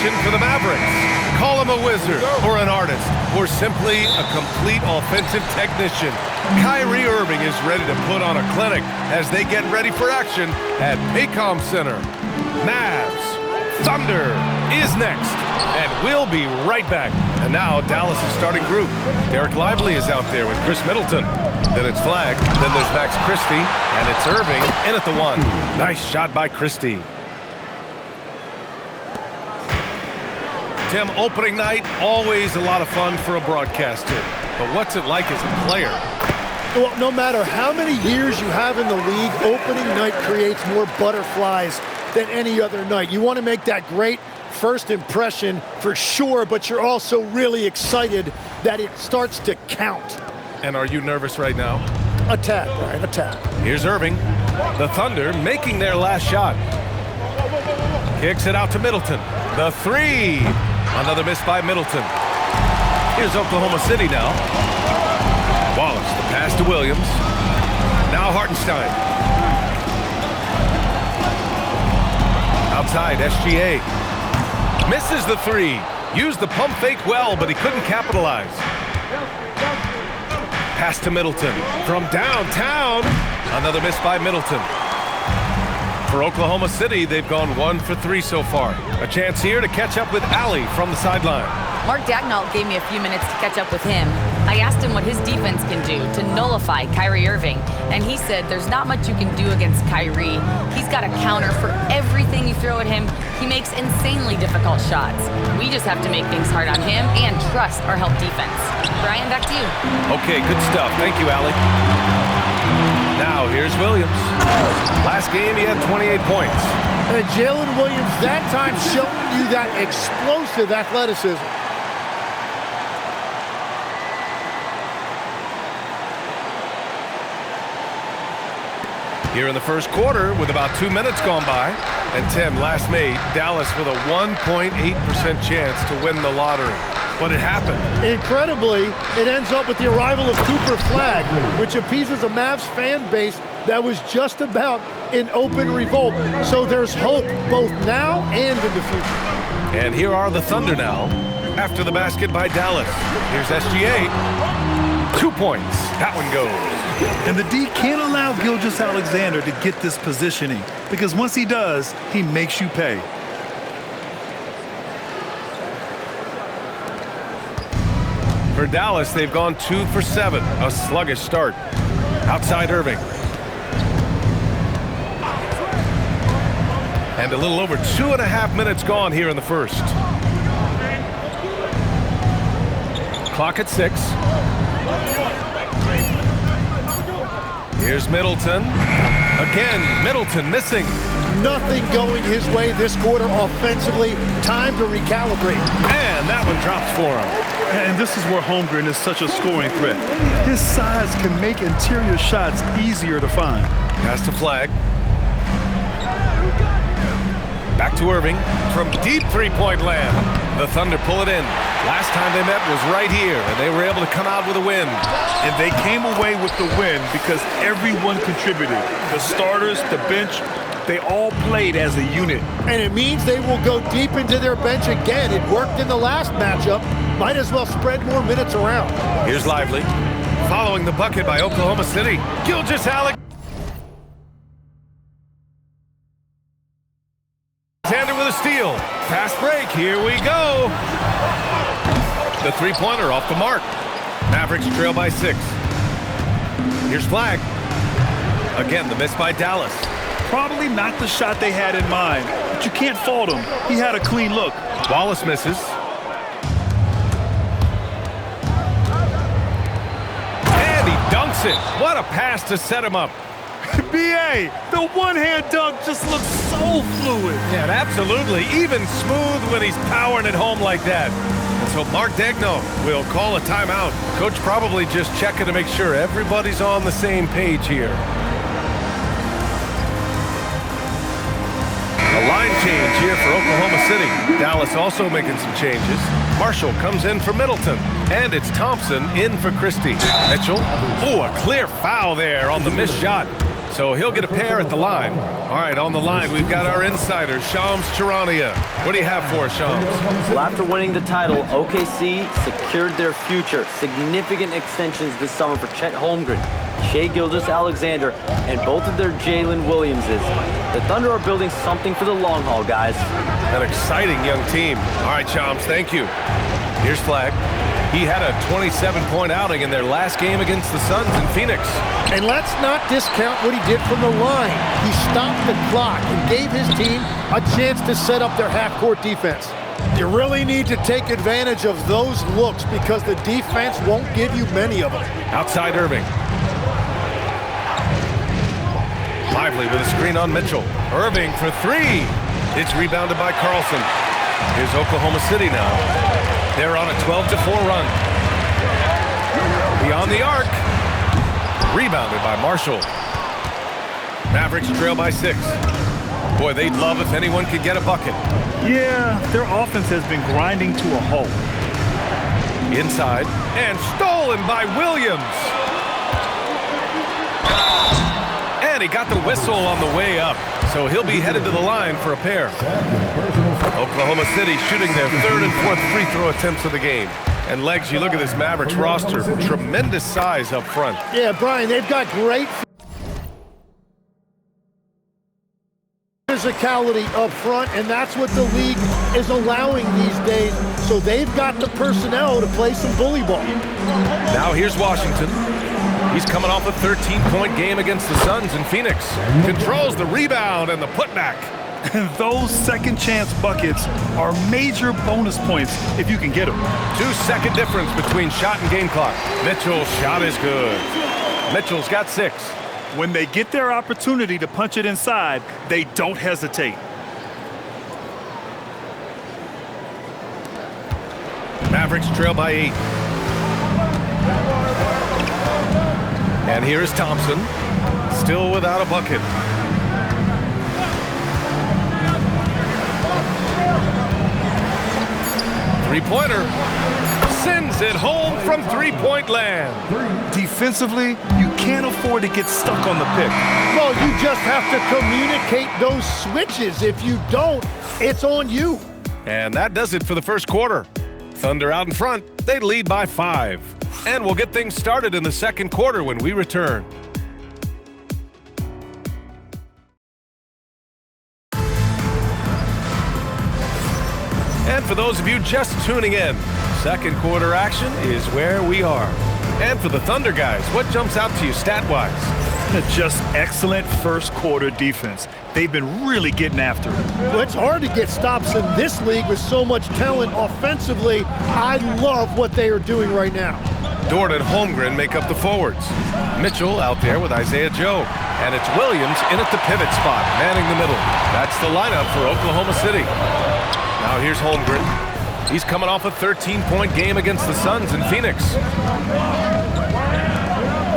possession for the Mavericks. Call him a wizard or an artist or simply a complete offensive technician. Kyrie Irving is ready to put on a clinic as they get ready for action at Paycom Center. Mavs Thunder is next, and we'll be right back. And now Dallas' starting group. Derek Lively is out there with Chris Middleton. Then it's Flagg. Then there's Max Christie, and it's Irving in at the one. Nice shot by Christie. Tim, opening night, always a lot of fun for a broadcaster. But what's it like as a player? Well, no matter how many years you have in the league, opening night creates more butterflies than any other night. You want to make that great first impression for sure, but you're also really excited that it starts to count. And are you nervous right now? A tad, Brian, a tad. Here's Irving. The Thunder making their last shot. Kicks it out to Middleton. The three. Another miss by Middleton. Here's Oklahoma City now. Wallace, the pass to Williams. Now Hartenstein. Outside, SGA. Misses the three. Used the pump fake well, but he couldn't capitalize. Pass to Middleton. From downtown. Another miss by Middleton. For Oklahoma City, they've gone 1 for 3 so far. A chance here to catch up with Allie from the sideline. Mark Daigneault gave me a few minutes to catch up with him. I asked him what his defense can do to nullify Kyrie Irving, and he said there's not much you can do against Kyrie. He's got a counter for everything you throw at him. He makes insanely difficult shots. We just have to make things hard on him and trust our help defense. Brian, back to you. Okay, good stuff. Thank you, Allie. Now, here's Williams. Last game, he had 28 points. And Jalen Williams that time showing you that explosive athleticism. Here in the first quarter with about 2 minutes gone by. And Tim, last May, Dallas with a 1.8% chance to win the lottery. But it happened. Incredibly, it ends up with the arrival of Cooper Flagg, which appeases a Mavs fan base that was just about in open revolt. So there's hope both now and in the future. And here are the Thunder now after the basket by Dallas. Here's SGA. 2 points. That one goes. And the D can't allow Gilgeous-Alexander to get this positioning because once he does, he makes you pay. For Dallas, they've gone 2 for 7. A sluggish start. Outside Irving. And a little over 2.5 minutes gone here in the first. Clock at 6. Here's Middleton. Again, Middleton missing. Nothing going his way this quarter offensively. Time to recalibrate. And that one drops for him. And this is where Holmgren is such a scoring threat. His size can make interior shots easier to find. Pass to Flagg. Back to Irving from deep three-point land. The Thunder pull it in. Last time they met was right here, and they were able to come out with a win. And they came away with the win because everyone contributed. The starters, the bench, they all played as a unit. And it means they will go deep into their bench again. It worked in the last matchup. Might as well spread more minutes around. Here's Lively. Following the bucket by Oklahoma City. Gilgeous-Alexander with a steal. Fast break. Here we go. The three-pointer off the mark. Mavericks trail by 6. Here's Flagg. Again, the miss by Dallas. Probably not the shot they had in mind, but you can't fault him. He had a clean look. Wallace misses. And he dunks it. What a pass to set him up. B.A., the one-hand dunk just looks so fluid. Yeah, absolutely. Even smooth when he's powering it home like that. And so Mark Daigneault will call a timeout. Coach probably just checking to make sure everybody's on the same page here. A line change here for Oklahoma City. Dallas also making some changes. Marshall comes in for Middleton. And it's Thompson in for Christie. Mitchell. Oh, a clear foul there on the missed shot. So he'll get a pair at the line. All right, on the line, we've got our insider, Shams Charania. What do you have for us, Shams? Well, after winning the title, OKC secured their future. Significant extensions this summer for Chet Holmgren, Shai Gilgeous-Alexander, and both of their Jalen Williamses. The Thunder are building something for the long haul, guys. An exciting young team. All right, Shams, thank you. Here's Flag. He had a 27-point outing in their last game against the Suns in Phoenix. And let's not discount what he did from the line. He stopped the clock and gave his team a chance to set up their half-court defense. You really need to take advantage of those looks because the defense won't give you many of them. Outside Irving. Lively with a screen on Mitchell. Irving for three. It's rebounded by Carlson. Here's Oklahoma City now. They're on a 12-4 run. Beyond the arc. Rebounded by Marshall. Mavericks trail by 6. Boy, they'd love if anyone could get a bucket. Yeah, their offense has been grinding to a halt. Inside. And stolen by Williams. And he got the whistle on the way up. So he'll be headed to the line for a pair. Oklahoma City shooting their 3rd and 4th free throw attempts of the game. And Legs, you look at this Mavericks roster, tremendous size up front. Yeah, Brian, they've got great physicality up front, and that's what the league is allowing these days. So they've got the personnel to play some bully ball. Now here's Washington. He's coming off a 13-point game against the Suns in Phoenix. Controls the rebound and the putback. And those second chance buckets are major bonus points if you can get them. 2-second difference between shot and game clock. Mitchell's shot is good. Mitchell's got 6. When they get their opportunity to punch it inside, they don't hesitate. Mavericks trail by 8. And here is Thompson, still without a bucket. Three-pointer. Sends it home from three-point land. Defensively, you can't afford to get stuck on the pick. Well, you just have to communicate those switches. If you don't, it's on you. And that does it for the first quarter. Thunder out in front. They lead by 5. And we'll get things started in the second quarter when we return. And for those of you just tuning in, second quarter action is where we are. And for the Thunder guys, what jumps out to you stat-wise? Just excellent first quarter defense. They've been really getting after it. Well, it's hard to get stops in this league with so much talent offensively. I love what they are doing right now. Dort and Holmgren make up the forwards. Mitchell out there with Isaiah Joe. And it's Williams in at the pivot spot, manning the middle. That's the lineup for Oklahoma City. Now here's Holmgren. He's coming off a 13-point game against the Suns in Phoenix.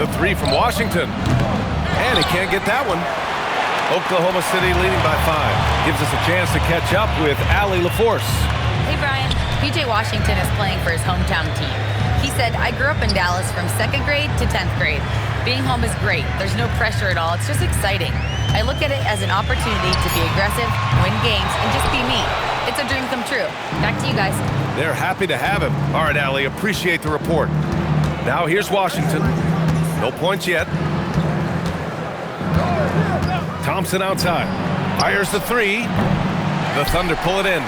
The three from Washington. And he can't get that one. Oklahoma City leading by 5. Gives us a chance to catch up with Allie LaForce. Hey, Brian. PJ Washington is playing for his hometown team. He said, I grew up in Dallas from 2nd grade to 10th grade. Being home is great. There's no pressure at all. It's just exciting. I look at it as an opportunity to be aggressive, win games, and just be me. It's a dream come true. Back to you guys. They're happy to have him. All right, Allie, appreciate the report. Now here's Washington. No points yet. Thompson outside. Fires the 3. The Thunder pull it in.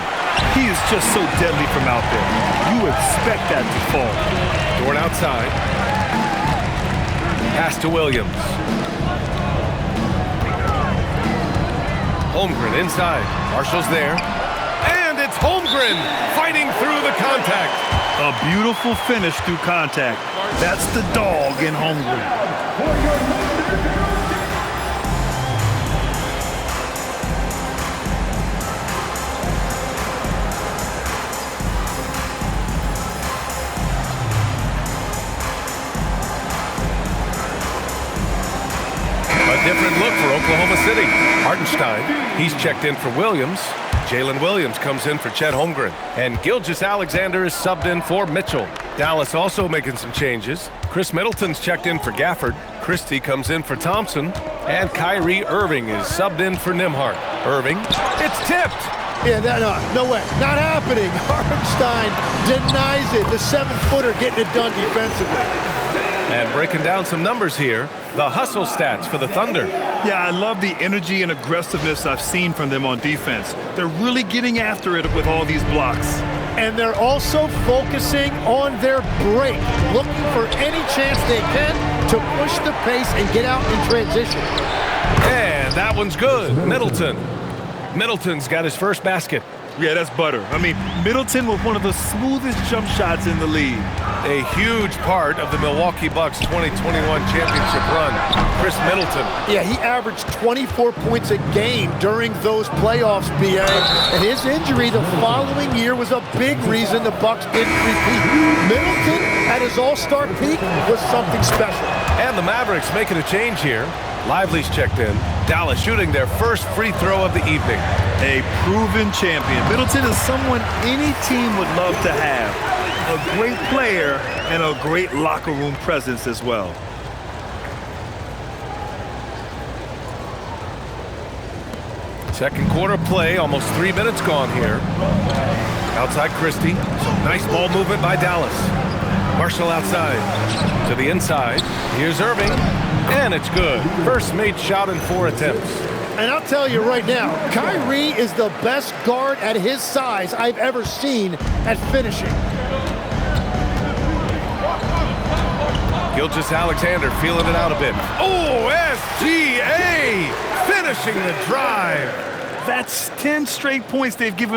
He is just so deadly from out there. You expect that to fall. Dort outside. Pass to Williams. Holmgren inside. Marshall's there. And it's Holmgren fighting through the contact. A beautiful finish through contact. That's the dog in Holmgren. Different look for Oklahoma City. Hartenstein, he's checked in for Williams. Jalen Williams comes in for Chet Holmgren. And Gilgeous-Alexander is subbed in for Mitchell. Dallas also making some changes. Chris Middleton's checked in for Gafford. Christie comes in for Thompson. And Kyrie Irving is subbed in for Nembhard. Irving, it's tipped. Yeah, no way. Not happening. Hartenstein denies it. The 7-footer getting it done defensively. And breaking down some numbers here, the hustle stats for the Thunder. Yeah, I love the energy and aggressiveness I've seen from them on defense. They're really getting after it with all these blocks. And they're also focusing on their break, looking for any chance they can to push the pace and get out in transition. And that one's good. Middleton's got his first basket. Yeah, that's butter. I mean, Middleton with one of the smoothest jump shots in the league. A huge part of the Milwaukee Bucks 2021 championship run, Chris Middleton. Yeah, he averaged 24 points a game during those playoffs, BA. And his injury the following year was a big reason the Bucks didn't repeat. Middleton, at his all-star peak, was something special. And the Mavericks making a change here. Lively's checked in. Dallas shooting their first free throw of the evening. A proven champion. Middleton is someone any team would love to have. A great player and a great locker room presence as well. Second quarter play, almost 3 minutes gone here. Outside Christie, some nice ball movement by Dallas. Marshall outside, to the inside. Here's Irving, and it's good. First made shot in 4 attempts. And I'll tell you right now, Kyrie is the best guard at his size I've ever seen at finishing. Gilgeous-Alexander feeling it out a bit. Oh, SGA finishing the drive. That's 10 straight points they've given up.